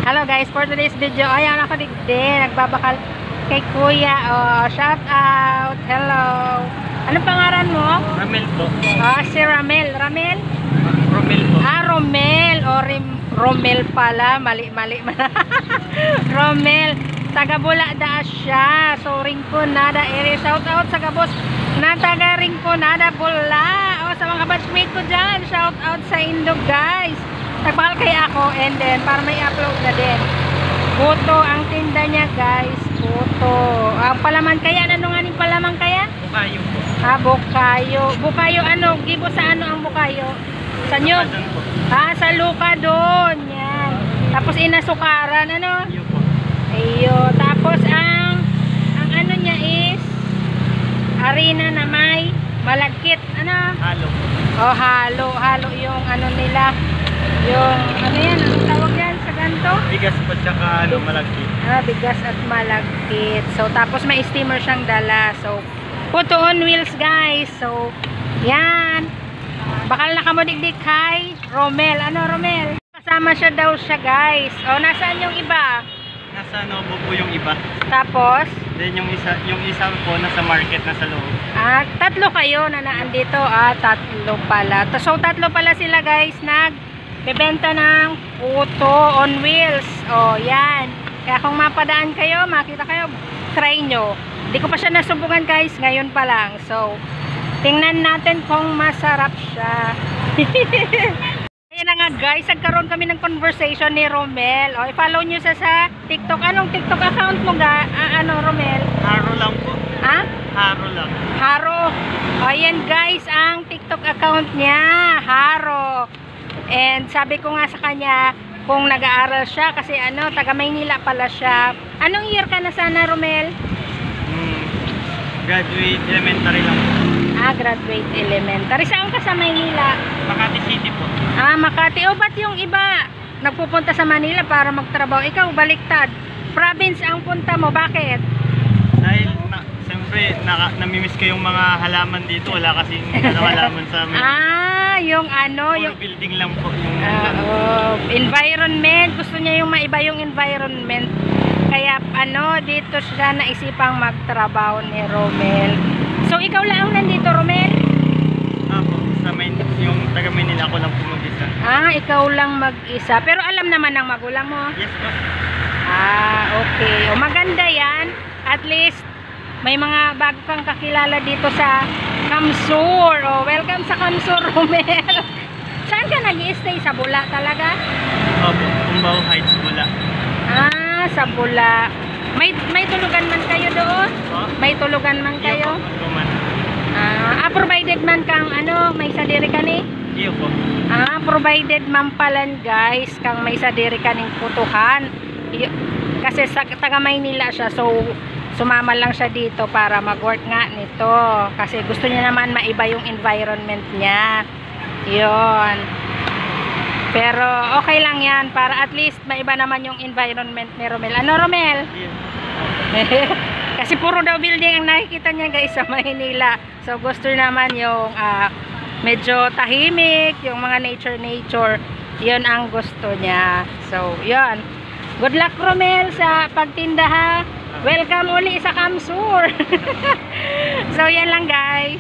Hello guys, for today's video, ayan ako din, nagbabakal kay Kuya. Oh, shout out. Hello. Anong pangalan mo? Ramel po. Si Ramel. Ramel? Romel po. Romel. Romel pala. Mali. Romel. Taga Bulada siya. So, Rinconada area. Shout out sa kabos na taga Rinconada, Bula. Sa mga batchmate ko dyan. Shout out sa Indog, guys. Nagbakal kaya ako, and then para may upload na din. Buto ang tinda niya, guys. Buto. Ang palaman kaya, ano nga ning palaman kaya? Bukayo po. Bukayo. Bukayo ano? Gibo sa ano ang bukayo? Sa nyog? Sa luka doon. Yan. Tapos inasukaran, ano? Iyo po. Ayo. Tapos ang ano niya is harina na may malagkit. Ano? Halo. Halo yung ano nila. Yung, ano yan, anong tawag yan sa ganito? Bigas po tsaka malagkit. Bigas at malagkit. So, tapos may steamer siyang dala. So, photo on wheels, guys. So, yan. Bakal na kamodigdig kay Romel. Ano, Romel? Kasama siya daw siya, guys. O, nasaan yung iba? Nasa Novo po yung iba. Tapos? Then yung isa po nasa market, nasa loob. Tatlo kayo na naandito. Tatlo pala. So, tatlo pala sila, guys, bebenta ng puto on wheels. Yan. Kaya kung mapadaan kayo, makita kayo, try nyo. Hindi ko pa siya nasubukan, guys. Ngayon pa lang. So, tingnan natin kung masarap siya. Ayan na nga, guys. Nagkaroon kami ng conversation ni Romel. I-follow nyo sa TikTok. Anong TikTok account mo, Romel? Haro lang po. Haro lang. Haro. Ayan, guys. Ang TikTok account niya, Haro. And sabi ko nga sa kanya kung nag-aaral siya kasi taga Maynila pala siya. Anong year ka na sana, Romel? Graduate elementary lang. Graduate elementary. Saan ka sa Maynila? Makati City po. Makati. Ba't yung iba nagpupunta sa Manila para magtrabaho? Ikaw, baliktad. Province ang punta mo. Bakit? Dahil, siyempre, namimiss ko yung mga halaman dito. Wala kasing halaman sa amin. Yung yung building lang po yung environment. Gusto niya yung maiba yung environment. Kaya dito siya naisipang magtrabaho ni Romel. So ikaw lang nandito, Romel? Po, yung taga Manila ako lang po mag-isa. Ikaw lang mag-isa. Pero alam naman ng magulang mo? Yes po. Okay. Maganda yan. At least may mga bago kang kakilala dito sa Kamsur. Welcome sa Kamsur, Romel. Saan ka nag-i-stay? Sa Bula talaga? Opo, Cumbaw Heights, Bula. Sa Bula. May tulugan man kayo doon? May tulugan man kayo? Provided man kang may sadiri ka ni? Iyo po. Provided man palan, guys, kang may sadiri ka ning putuhan. Kasi sa taga Maynila siya, so sumama lang siya dito para mag-work nga nito. Kasi gusto niya naman maiba yung environment niya. Yun. Pero okay lang yan para at least maiba naman yung environment ni Romel. Ano, Romel? Yeah. Kasi puro daw building ang nakikita niya, guys, sa Maynila. So gusto naman yung medyo tahimik, yung mga nature. Yun ang gusto niya. So, yun. Good luck, Romel, sa pagtinda, ha. Welcome uli sa Kamsur. So yan lang, guys.